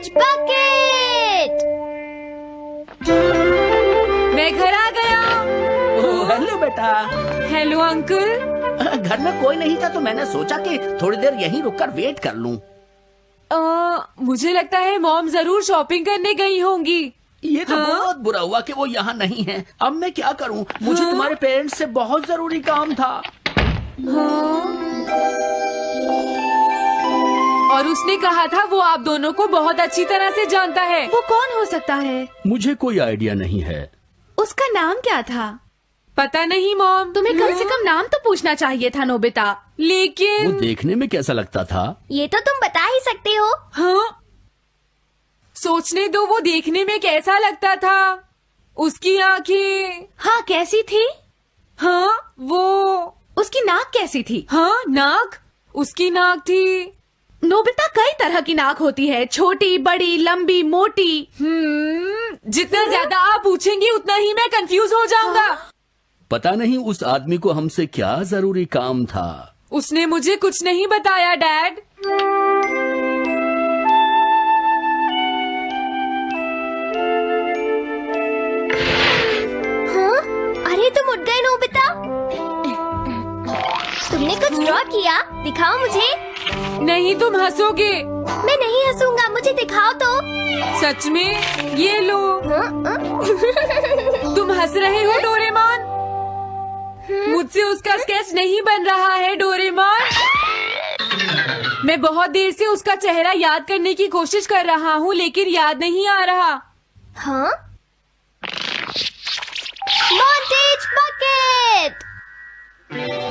Montage bucket. मैं घर आ गया। हेलो बेटा। Hello uncle. घर में कोई नहीं था तो मैंने सोचा कि थोड़ी देर यहीं रुककर वेट कर लूं। मुझे लगता है मॉम जरूर शॉपिंग करने गई होंगी। ये तो हाँ? बहुत बुरा हुआ कि वो यहाँ नहीं है। अब मैं क्या करूँ? मुझे तुम्हारे पेरेंट्स से बहुत जरूरी काम था। हाँ? और उसने कहा था वो आप दोनों को बहुत अच्छी तरह से जानता है। वो कौन हो सकता है? मुझे कोई आइडिया नहीं है। उसका नाम क्या था? पता नहीं मॉम। तुम्हें कम से कम नाम तो पूछना चाहिए था नोबिता। वो लेकिन देखने में कैसा लगता था? ये तो तुम बता ही सकते हो। हाँ, सोचने दो वो देखने में कैसा लगता था। उसकी आंखें। हाँ, कैसी थी? हाँ, वो। उसकी नाक कैसी थी? हाँ, नाक। उसकी नाक थी। नोबिता, कई तरह की नाक होती है, छोटी, बड़ी, लंबी, मोटी। जितना ज्यादा आप पूछेंगी उतना ही मैं कंफ्यूज हो जाऊंगा। पता नहीं उस आदमी को हमसे क्या जरूरी काम था। उसने मुझे कुछ नहीं बताया डैड। हाँ? अरे तुम उठ गए नोबिता। तुमने कुछ ड्रॉ किया? दिखाओ मुझे। नहीं, तुम हंसोगे। मैं नहीं हंसूंगा, मुझे दिखाओ तो। सच में? ये लो। हाँ? तुम हंस रहे हो डोरेमोन? मुझसे उसका स्केच नहीं बन रहा है डोरेमोन। मैं बहुत देर से उसका चेहरा याद करने की कोशिश कर रहा हूँ लेकिन याद नहीं आ रहा। हाँ? Montage bucket.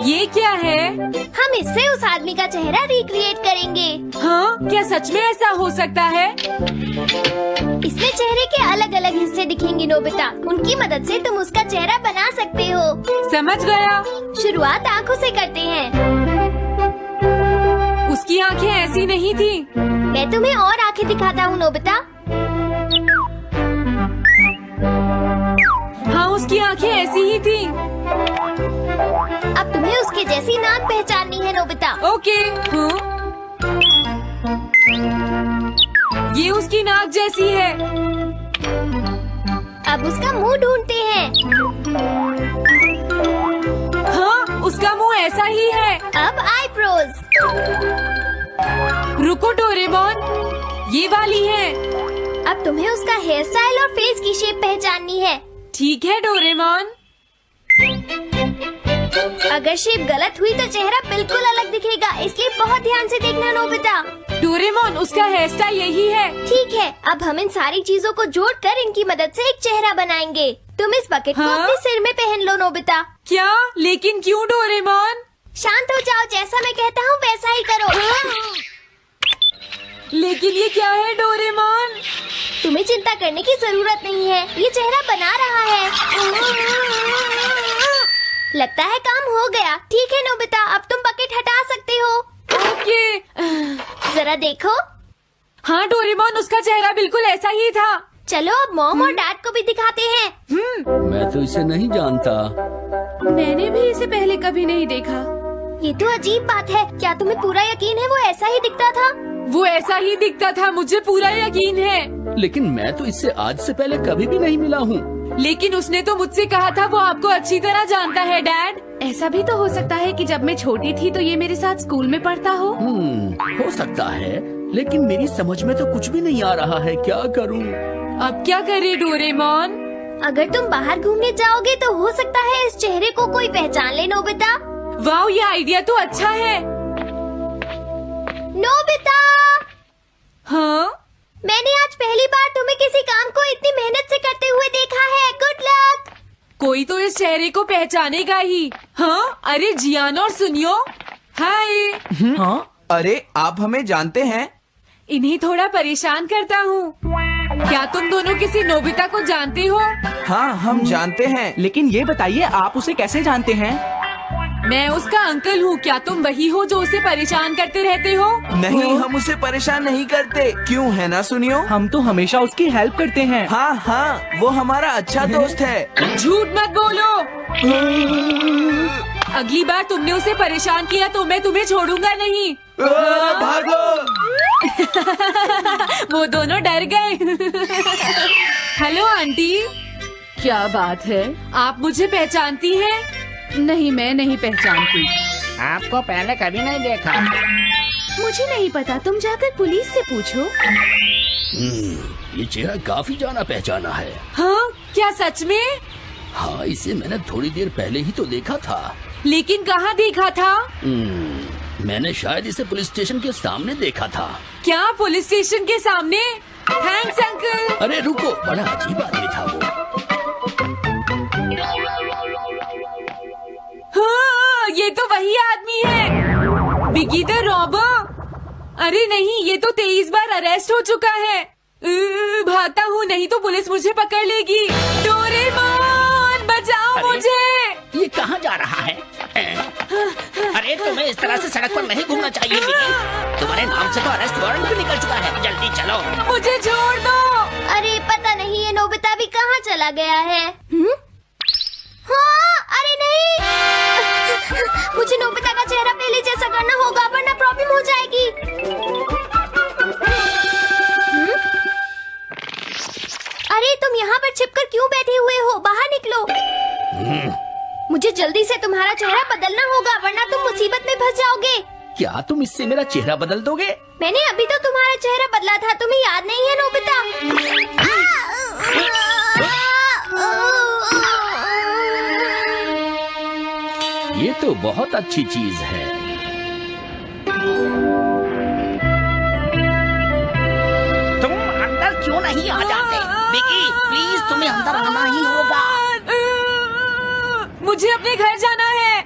ये क्या है? हम इससे उस आदमी का चेहरा रिक्रिएट करेंगे। हाँ, क्या सच में ऐसा हो सकता है? इसमें चेहरे के अलग अलग हिस्से दिखेंगे नोबिता। उनकी मदद से तुम उसका चेहरा बना सकते हो। समझ गया। शुरुआत आँखों से करते हैं। उसकी आंखें ऐसी नहीं थी। मैं तुम्हें और आँखें दिखाता हूँ नोबिता। हाँ, उसकी आंखें ऐसी ही थी। अब तुम्हें उसके जैसी नाक पहचाननी है नोबिता। ओके। हाँ? ये उसकी नाक जैसी है। अब उसका मुंह ढूंढते हैं। हाँ, उसका मुंह ऐसा ही है। अब आईब्रोज। रुको डोरेमोन, ये वाली है। अब तुम्हें उसका हेयर स्टाइल और फेस की शेप पहचाननी है। ठीक है डोरेमोन। अगर शेप गलत हुई तो चेहरा बिल्कुल अलग दिखेगा, इसलिए बहुत ध्यान से देखना नोबिता। डोरेमोन, उसका हेयर स्टाइल यही है। ठीक है, अब हम इन सारी चीजों को जोड़कर इनकी मदद से एक चेहरा बनाएंगे। तुम इस बकेट को हाँ? अपने सिर में पहन लो नोबिता। क्या? लेकिन क्यों डोरेमोन? शांत हो जाओ, जैसा मैं कहता हूँ वैसा ही करो। लेकिन ये क्या है डोरेमोन? तुम्हें चिंता करने की जरूरत नहीं है, ये चेहरा बना रहा है। लगता है काम हो गया। ठीक है नोबिता, अब तुम बकेट हटा सकते हो। ओके। जरा देखो। हाँ डोरेमोन, उसका चेहरा बिल्कुल ऐसा ही था। चलो अब मॉम और डैड को भी दिखाते हैं। मैं तो इसे नहीं जानता। मैंने भी इसे पहले कभी नहीं देखा। ये तो अजीब बात है। क्या तुम्हें पूरा यकीन है वो ऐसा ही दिखता था? वो ऐसा ही दिखता था, मुझे पूरा यकीन है। लेकिन मैं तो इससे आज से पहले कभी भी नहीं मिला हूँ। लेकिन उसने तो मुझसे कहा था वो आपको अच्छी तरह जानता है डैड। ऐसा भी तो हो सकता है कि जब मैं छोटी थी तो ये मेरे साथ स्कूल में पढ़ता हो। हो सकता है, लेकिन मेरी समझ में तो कुछ भी नहीं आ रहा है। क्या करूँ? अब क्या करे डोरेमोन? अगर तुम बाहर घूमने जाओगे तो हो सकता है इस चेहरे को कोई पहचान ले नोबिता। वाह, ये आइडिया तो अच्छा है। नोबिता, हाँ? मैंने आज पहली बार तुम्हें किसी काम को इतनी मेहनत से करते हुए देखा है। Good luck. कोई तो इस चेहरे को पहचानेगा ही। हाँ? अरे जियान और सुनियो, हाय। हाँ? अरे आप हमें जानते हैं? इन्हें थोड़ा परेशान करता हूँ। क्या तुम दोनों किसी नोबिता को जानते हो? हाँ, हम जानते हैं, लेकिन ये बताइए आप उसे कैसे जानते हैं? मैं उसका अंकल हूँ। क्या तुम वही हो जो उसे परेशान करते रहते हो? नहीं, हम उसे परेशान नहीं करते। क्यों, है ना सुनियो? हम तो हमेशा उसकी हेल्प करते हैं। हाँ हाँ, वो हमारा अच्छा दोस्त है। झूठ मत बोलो। अगली बार तुमने उसे परेशान किया तो मैं तुम्हें छोड़ूंगा नहीं। भागो। वो दोनों डर गए। हेलो आंटी, क्या बात है? आप मुझे पहचानती हैं? नहीं, मैं नहीं पहचानती। आपको पहले कभी नहीं देखा। मुझे नहीं पता, तुम जाकर पुलिस से पूछो। ये चेहरा काफी जाना पहचाना है। हाँ, क्या सच में? हाँ, इसे मैंने थोड़ी देर पहले ही तो देखा था। लेकिन कहाँ देखा था? मैंने शायद इसे पुलिस स्टेशन के सामने देखा था। क्या पुलिस स्टेशन के सामने? Thanks uncle. अरे रुको, बड़ा अजीब आदमी था वो। हाँ, ये तो वही आदमी है, बिगी द रॉबर। अरे नहीं, ये तो 23 बार अरेस्ट हो चुका है। भागता हूँ, नहीं तो पुलिस मुझे पकड़ लेगी। डोरेमोन, बचाओ मुझे। ये कहाँ जा रहा है? अरे तुम्हें इस तरह से सड़क पर नहीं घूमना चाहिए बिगी। तुम्हारे नाम से तो अरेस्ट वारंट भी निकल चुका है। जल्दी चलो। मुझे छोड़ दो। अरे पता नहीं ये नोबिता भी कहाँ चला गया है। हाँ, अरे नहीं। मुझे नोबिता का चेहरा पहले जैसा करना होगा, वरना प्रॉब्लम हो जाएगी। अरे तुम यहाँ पर छिपकर क्यों बैठे हुए हो? बाहर निकलो। मुझे जल्दी से तुम्हारा चेहरा बदलना होगा, वरना तुम मुसीबत में फंस जाओगे। क्या तुम इससे मेरा चेहरा बदल दोगे? मैंने अभी तो तुम्हारा चेहरा बदला था, तुम्हें याद नहीं है नोबिता? ये तो बहुत अच्छी चीज है। तुम अंदर क्यों नहीं आ जाते? बिगी, प्लीज तुम्हें अंदर आना ही होगा। मुझे अपने घर जाना है।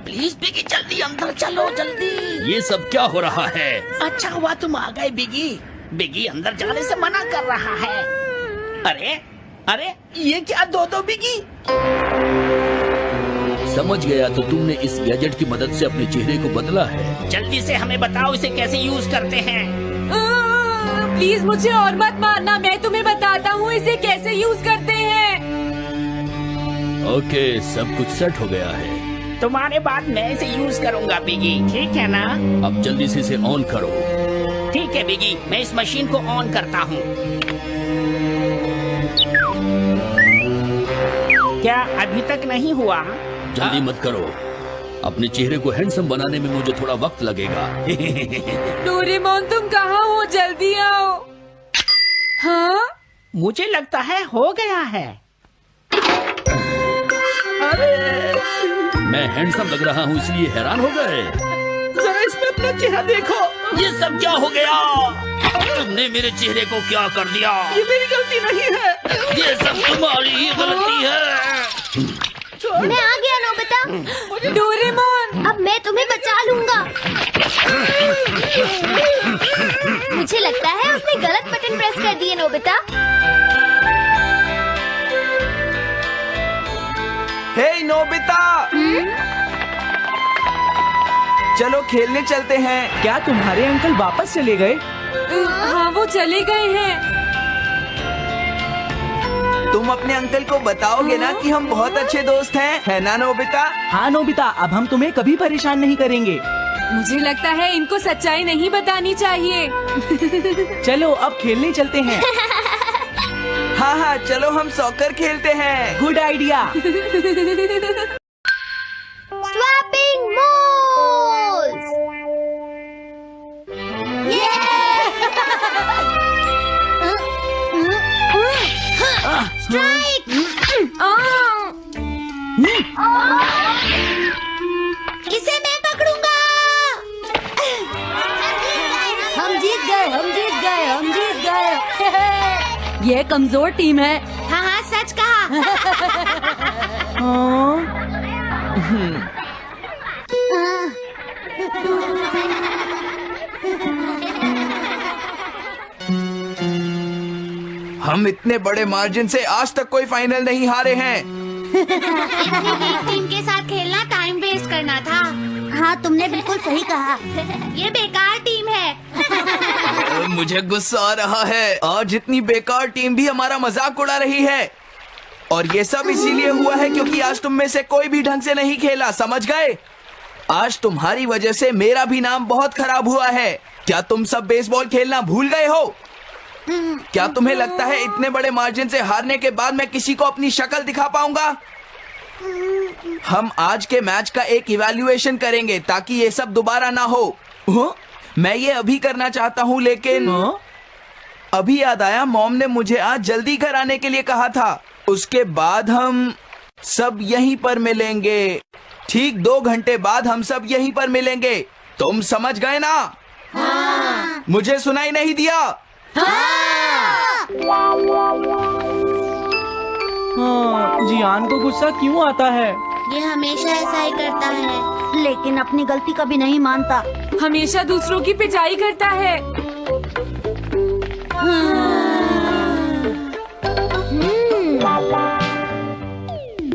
प्लीज बिगी, जल्दी अंदर चलो, जल्दी। ये सब क्या हो रहा है? अच्छा हुआ तुम आ गए बिगी। बिगी अंदर जाने से मना कर रहा है। अरे अरे, ये क्या दो बिगी? समझ गया, तो तुमने इस गैजेट की मदद से अपने चेहरे को बदला है। जल्दी से हमें बताओ इसे कैसे यूज करते हैं। प्लीज मुझे और मत मारना, मैं तुम्हें बताता हूँ इसे कैसे यूज करते हैं। ओके, सब कुछ सेट हो गया है। तुम्हारे बाद मैं इसे यूज करूंगा बिगी, ठीक है ना? अब जल्दी से इसे ऑन करो। ठीक है बिगी, मैं इस मशीन को ऑन करता हूँ। क्या अभी तक नहीं हुआ? जल्दी मत करो, अपने चेहरे को हैंडसम बनाने में मुझे थोड़ा वक्त लगेगा। डोरेमोन, तुम कहाँ हो? जल्दी आओ। हाँ, मुझे लगता है हो गया है। मैं हैंडसम लग रहा हूँ इसलिए हैरान हो गए। जरा इसमें अपना चेहरा देखो। ये सब क्या हो गया? तुमने मेरे चेहरे को क्या कर दिया? ये मेरी गलती नहीं है, ये सब तुम्हारी ही गलती है। मैं आ गया नोबिता। डोरेमोन, अब मैं तुम्हें बचा लूंगा। मुझे लगता है उसने गलत बटन प्रेस कर दिए नोबिता। हे नोबिता, चलो खेलने चलते हैं। क्या तुम्हारे अंकल वापस चले गए? हाँ, वो चले गए हैं। तुम अपने अंकल को बताओगे ना कि हम बहुत अच्छे दोस्त हैं, है ना नोबिता? हाँ नोबिता, अब हम तुम्हें कभी परेशान नहीं करेंगे। मुझे लगता है इनको सच्चाई नहीं बतानी चाहिए। चलो अब खेलने चलते हैं। हाँ हाँ, चलो हम सॉकर खेलते हैं। Good idea. Swapping moles. Strike. इसे मैं पकड़ूंगा। हम जीत गए, हम जीत गए, हम जीत गए। ये कमजोर टीम है। हाँ हाँ, सच कहा। हम इतने बड़े मार्जिन से आज तक कोई फाइनल नहीं हारे हैं। एक टीम के साथ खेलना टाइम वेस्ट करना था। हाँ, तुमने बिल्कुल सही कहा। ये बेकार टीम है। मुझे गुस्सा आ रहा है। आज इतनी बेकार टीम भी हमारा मजाक उड़ा रही है, और ये सब इसीलिए हुआ है क्योंकि आज तुम में से कोई भी ढंग से नहीं खेला, समझ गए? आज तुम्हारी वजह से मेरा भी नाम बहुत खराब हुआ है। क्या तुम सब बेसबॉल खेलना भूल गए हो? क्या तुम्हें लगता है इतने बड़े मार्जिन से हारने के बाद मैं किसी को अपनी शक्ल दिखा पाऊंगा? हम आज के मैच का एक इवैल्यूएशन करेंगे ताकि ये सब दोबारा ना हो। मैं ये अभी करना चाहता हूँ, लेकिन अभी याद आया मॉम ने मुझे आज जल्दी घर आने के लिए कहा था। उसके बाद हम सब यहीं पर मिलेंगे। ठीक 2 घंटे बाद हम सब यहीं पर मिलेंगे। तुम समझ गए ना? हाँ। मुझे सुनाई नहीं दिया? हाँ, जियान को गुस्सा क्यों आता है? ये हमेशा ऐसा ही करता है। लेकिन अपनी गलती कभी नहीं मानता। हमेशा दूसरों की पिटाई करता है।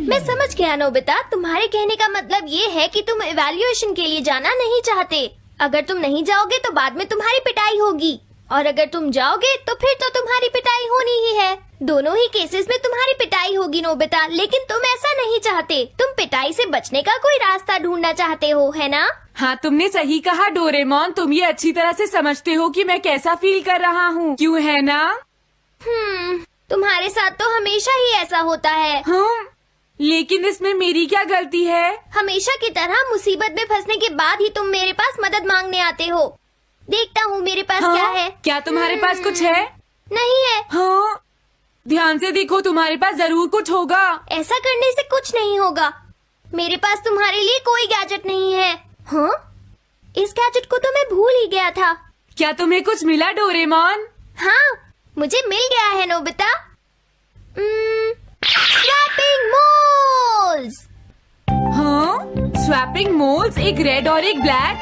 मैं समझ गया नोबिता, तुम्हारे कहने का मतलब ये है कि तुम इवैल्यूएशन के लिए जाना नहीं चाहते। अगर तुम नहीं जाओगे तो बाद में तुम्हारी पिटाई होगी, और अगर तुम जाओगे तो फिर तो तुम्हारी पिटाई होनी ही है। दोनों ही केसेस में तुम्हारी पिटाई होगी नोबिता, लेकिन तुम ऐसा नहीं चाहते। तुम पिटाई से बचने का कोई रास्ता ढूंढना चाहते हो, है ना? हाँ, तुमने सही कहा डोरेमोन। तुम ये अच्छी तरह से समझते हो कि मैं कैसा फील कर रहा हूँ, क्यों है ना? तुम्हारे साथ तो हमेशा ही ऐसा होता है। लेकिन इसमें मेरी क्या गलती है? हमेशा की तरह मुसीबत में फंसने के बाद ही तुम मेरे पास मदद मांगने आते हो। देखता हूँ मेरे पास क्या है। क्या तुम्हारे पास कुछ है? नहीं है। हाँ, ध्यान से देखो, तुम्हारे पास जरूर कुछ होगा। ऐसा करने से कुछ नहीं होगा। मेरे पास तुम्हारे लिए कोई गैजेट नहीं है। हाँ, इस गैजेट को तो मैं भूल ही गया था। क्या तुम्हें कुछ मिला डोरेमोन? हाँ, मुझे मिल गया है नोबिता। Swapping moles. हाँ, स्वैपिंग मोल्स, एक रेड और एक ब्लैक।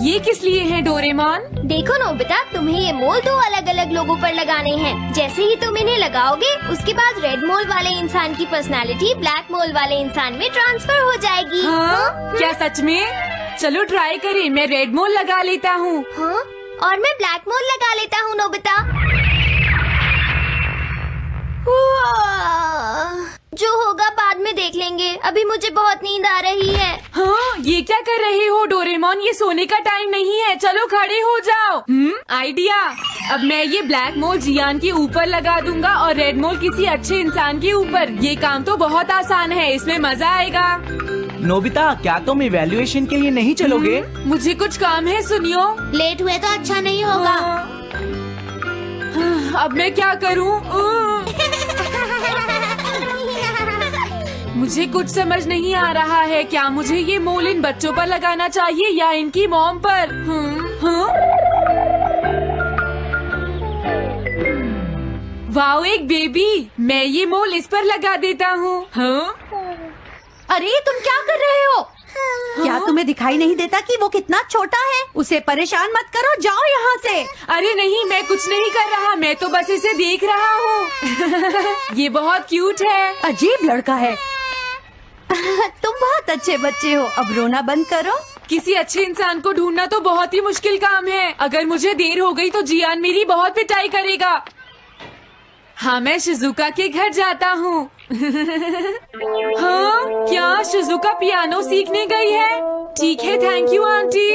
ये किस लिए है डोरेमोन? देखो नोबिता, तुम्हें ये मोल 2 अलग अलग लोगों पर लगाने हैं। जैसे ही तुम इन्हें लगाओगे, उसके बाद रेड मोल वाले इंसान की पर्सनालिटी ब्लैक मोल वाले इंसान में ट्रांसफर हो जाएगी। हाँ? क्या सच में? चलो ट्राई करें। मैं रेड मोल लगा लेता हूँ। हाँ? और मैं ब्लैक मोल लगा लेता हूँ नोबिता। जो होगा बाद में देख लेंगे। अभी मुझे बहुत नींद आ रही है। हाँ, ये क्या कर रहे हो डोरेमोन? ये सोने का टाइम नहीं है। चलो खड़े हो जाओ। आइडिया। अब मैं ये ब्लैक मोल जियान के ऊपर लगा दूंगा और रेड मोल किसी अच्छे इंसान के ऊपर। ये काम तो बहुत आसान है, इसमें मजा आएगा। नोबिता, क्या तुम इवैल्यूएशन के लिए नहीं चलोगे? मुझे कुछ काम है, सुनियो। लेट हुए तो अच्छा नहीं होगा। अब मैं क्या करूँ? मुझे कुछ समझ नहीं आ रहा है। क्या मुझे ये मोल इन बच्चों पर लगाना चाहिए या इनकी मॉम पर? वाओ, एक बेबी। मैं ये मोल इस पर लगा देता हूँ। अरे तुम क्या कर रहे हो? क्या तुम्हें दिखाई नहीं देता कि वो कितना छोटा है? उसे परेशान मत करो, जाओ यहाँ से। अरे नहीं, मैं कुछ नहीं कर रहा। मैं तो बस इसे देख रहा हूँ। ये बहुत क्यूट है। अजीब लड़का है। तुम बहुत अच्छे बच्चे हो। अब रोना बंद करो। किसी अच्छे इंसान को ढूंढना तो बहुत ही मुश्किल काम है। अगर मुझे देर हो गई तो जियान मेरी बहुत पिटाई करेगा। हाँ, मैं शिजुका के घर जाता हूँ। हाँ, क्या शिजुका पियानो सीखने गई है? ठीक है, थैंक यू आंटी।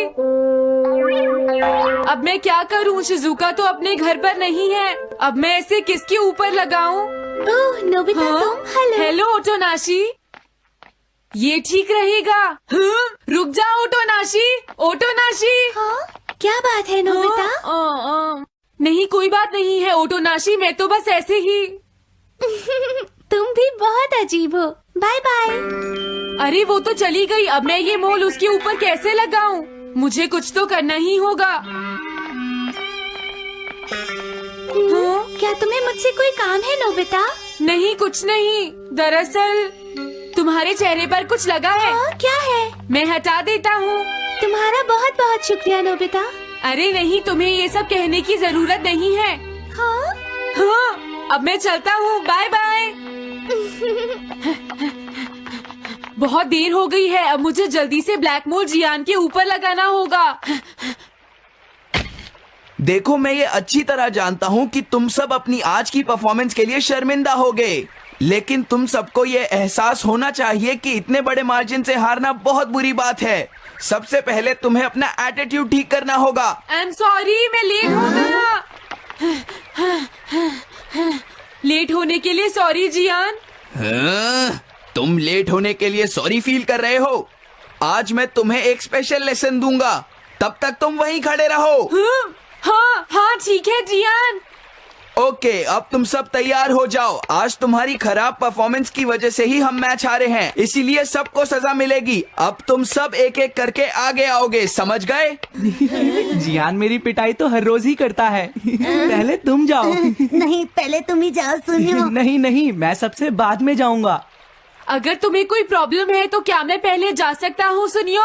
अब मैं क्या करूँ? शिजुका तो अपने घर पर नहीं है। अब मैं इसे किसके ऊपर लगाऊं? ओह नोबिता, तुम? हेलो। हेलो ओटोनाशी। ये ठीक रहेगा। रुक जाओ ओटोनाशी। ओटोनाशी। हाँ? क्या बात है नोबिता? नहीं, कोई बात नहीं है ओटोनाशी। मैं तो बस ऐसे ही। तुम भी बहुत अजीब हो। Bye bye. अरे वो तो चली गई। अब मैं ये मोल उसके ऊपर कैसे लगाऊं? मुझे कुछ तो करना ही होगा। क्या तुम्हें मुझसे कोई काम है नोबिता? नहीं, कुछ नहीं। दरअसल तुम्हारे चेहरे पर कुछ लगा है। क्या है? मैं हटा देता हूँ। तुम्हारा बहुत बहुत शुक्रिया नोबिता। अरे नहीं, तुम्हें ये सब कहने की जरूरत नहीं है। हाँ? हाँ, अब मैं चलता हूँ। Bye bye. बहुत देर हो गई है। अब मुझे जल्दी से ब्लैक मोल जियान के ऊपर लगाना होगा। देखो, मैं ये अच्छी तरह जानता हूँ कि तुम सब अपनी आज की परफॉर्मेंस के लिए शर्मिंदा होगे, लेकिन तुम सबको ये एहसास होना चाहिए कि इतने बड़े मार्जिन से हारना बहुत बुरी बात है। सबसे पहले तुम्हें अपना एटीट्यूड ठीक करना होगा। आई एम सॉरी, मैं लेट हो गया। लेट होने के लिए सॉरी जियान। हाँ, तुम लेट होने के लिए सॉरी फील कर रहे हो? आज मैं तुम्हें एक स्पेशल लेसन दूंगा, तब तक तुम वहीं खड़े रहो। हाँ हाँ ठीक है जियान। ओके, अब तुम सब तैयार हो जाओ। आज तुम्हारी खराब परफॉर्मेंस की वजह से ही हम मैच हारे हैं, इसीलिए सबको सजा मिलेगी। अब तुम सब एक एक करके आगे आओगे, समझ गए? जियान मेरी पिटाई तो हर रोज ही करता है। पहले तुम जाओ। नहीं, पहले तुम ही जाओ सुनियो। नहीं नहीं, मैं सबसे बाद में जाऊंगा। अगर तुम्हें कोई प्रॉब्लम है तो क्या मैं पहले जा सकता हूँ सुनियो?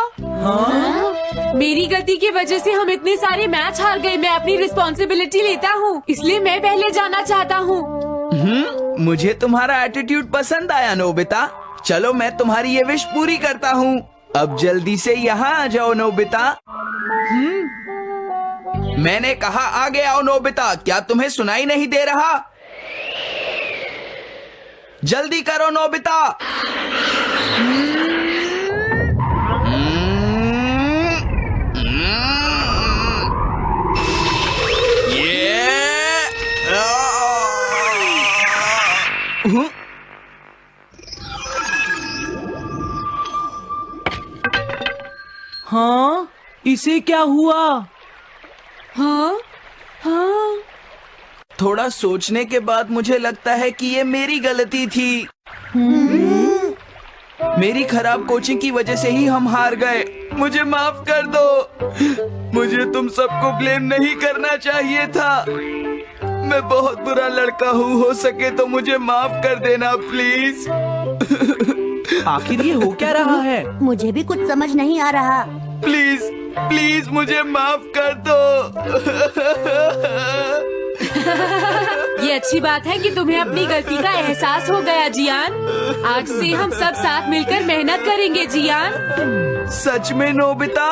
मेरी गलती की वजह से हम इतने सारे मैच हार गए। मैं अपनी रिस्पॉन्सिबिलिटी लेता हूँ, इसलिए मैं पहले जाना चाहता हूँ। मुझे तुम्हारा एटीट्यूड पसंद आया नोबिता। चलो मैं तुम्हारी ये विश पूरी करता हूँ। अब जल्दी से यहाँ आ जाओ नोबिता। मैंने कहा आगे आओ नोबिता, क्या तुम्हें सुनाई नहीं दे रहा? जल्दी करो नोबिता। हाँ, इसे क्या हुआ? हाँ हाँ थोड़ा सोचने के बाद मुझे लगता है कि ये मेरी गलती थी। मेरी खराब कोचिंग की वजह से ही हम हार गए। मुझे माफ कर दो। मुझे तुम सबको ब्लेम नहीं करना चाहिए था। मैं बहुत बुरा लड़का हूँ, हो सके तो मुझे माफ कर देना प्लीज। आखिर ये हो क्या रहा है? मुझे भी कुछ समझ नहीं आ रहा। प्लीज प्लीज मुझे माफ कर दो। ये अच्छी बात है कि तुम्हें अपनी गलती का एहसास हो गया जियान। आज से हम सब साथ मिलकर मेहनत करेंगे जियान। सच में नोबिता?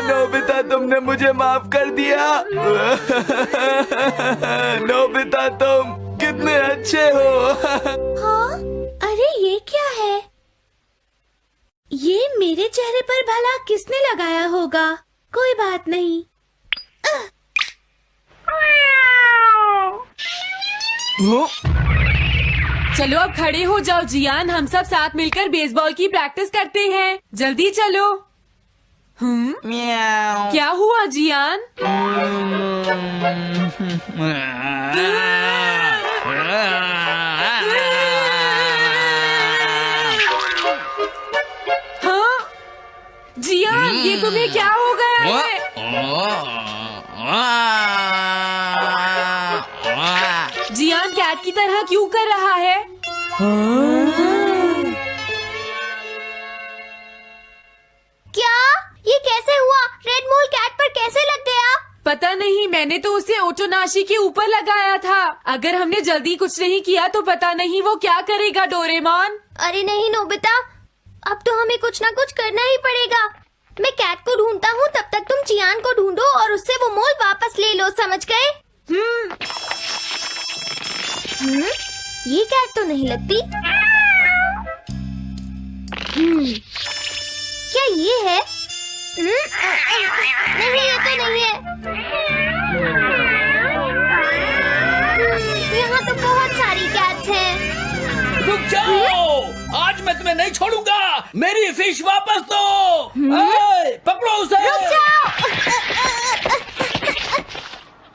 नोबिता तुमने मुझे माफ कर दिया। नोबिता तुम कितने अच्छे हो। हाँ? अरे ये क्या है? ये मेरे चेहरे पर भला किसने लगाया होगा? कोई बात नहीं। चलो अब खड़े हो जाओ जियान, हम सब साथ मिलकर बेसबॉल की प्रैक्टिस करते हैं। जल्दी चलो। म्याऊ। क्या हुआ जियान? हाँ जियान, ये तुम्हें क्या हो गया है? जियान कैट की तरह क्यों कर रहा है? क्या? ये कैसे हुआ? रेड मोल कैट पर कैसे लग गया? पता नहीं, मैंने तो उसे ओटोनाशी के ऊपर लगाया था। अगर हमने जल्दी कुछ नहीं किया तो पता नहीं वो क्या करेगा डोरेमोन। अरे नहीं नोबिता, अब तो हमें कुछ ना कुछ करना ही पड़ेगा। मैं कैट को ढूंढता हूँ, तब तक तुम चियान को ढूंढो और उससे वो मोल वापस ले लो, समझ गए? ये कैट तो नहीं लगती। क्या ये है? नहीं, ये तो नहीं है। यहाँ तो बहुत सारी कैट्स हैं। रुक जाओ, आज मैं तुम्हें नहीं छोड़ूंगा। मेरी फिश वापस दो। ए, पकड़ो उसे। रुक जाओ।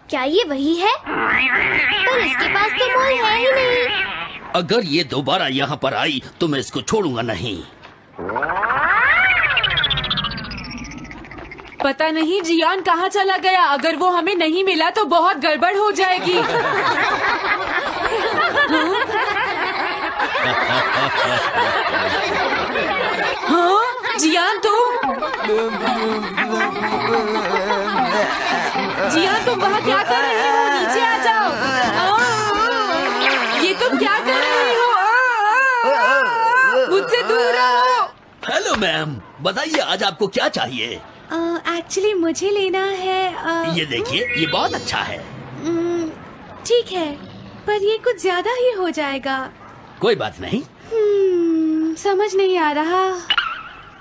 क्या ये वही है? पर इसके पास तो मोल है ही नहीं। अगर ये दोबारा यहाँ पर आई तो मैं इसको छोड़ूंगा नहीं। पता नहीं जियान कहाँ चला गया। अगर वो हमें नहीं मिला तो बहुत गड़बड़ हो जाएगी। हाँ जियान तुम वहाँ क्या कर रहे हो? नीचे आ जाओ। ये तुम क्या कर रहे हो? मुझसे दूर रहो। हेलो मैम, बताइए आज आपको क्या चाहिए? एक्चुअली मुझे लेना है। ये देखिए, ये बहुत अच्छा है। ठीक है, पर ये कुछ ज्यादा ही हो जाएगा। कोई बात नहीं। समझ नहीं आ रहा।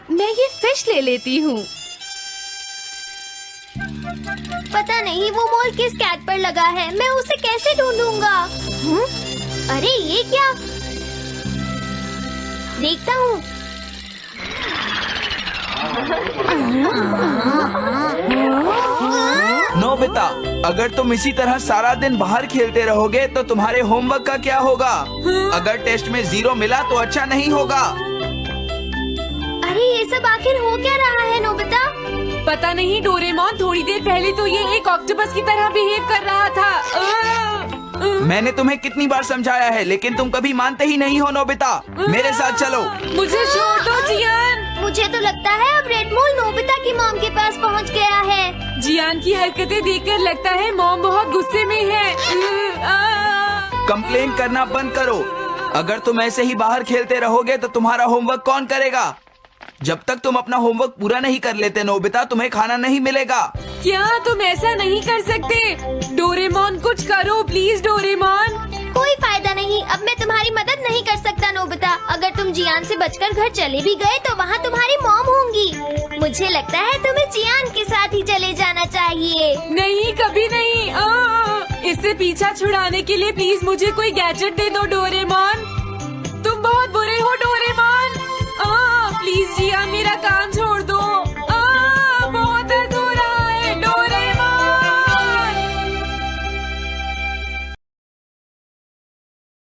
मैं ये फिश ले लेती हूँ। पता नहीं वो मोल किस कैट पर लगा है, मैं उसे कैसे ढूंढूंगा? अरे ये क्या? देखता हूँ। नोबिता, अगर तुम इसी तरह सारा दिन बाहर खेलते रहोगे तो तुम्हारे होमवर्क का क्या होगा? अगर टेस्ट में 0 मिला तो अच्छा नहीं होगा। अरे ये सब आखिर हो क्या रहा है नोबिता? पता नहीं डोरेमोन, थोड़ी देर पहले तो ये एक ऑक्टोपस की तरह बिहेव कर रहा था। मैंने तुम्हें कितनी बार समझाया है, लेकिन तुम कभी मानते ही नहीं हो। नोबिता, मेरे साथ चलो। मुझे छोड़ दो जियान। मुझे तो लगता है अब रेड मोल नोबिता की मॉम के पास पहुंच गया है। जियान की हरकतें देखकर लगता है मॉम बहुत गुस्से में है। कंप्लेन करना बंद करो। अगर तुम ऐसे ही बाहर खेलते रहोगे तो तुम्हारा होमवर्क कौन करेगा? जब तक तुम अपना होमवर्क पूरा नहीं कर लेते नोबिता, तुम्हें खाना नहीं मिलेगा। क्या तुम ऐसा नहीं कर सकते? डोरेमोन कुछ करो प्लीज डोरेमोन। कोई फायदा नहीं, अब मैं तुम्हारी मदद नहीं कर सकता नोबिता। अगर तुम जियान से बचकर घर चले भी गए तो वहाँ तुम्हारी मॉम होंगी। मुझे लगता है तुम्हें जियान के साथ ही चले जाना चाहिए। नहीं, कभी नहीं। इससे पीछा छुड़ाने के लिए प्लीज मुझे कोई गैजेट दे दो डोरेमोन। तुम बहुत बुरे हो डोरेमोन। प्लीज जियान मेरा काम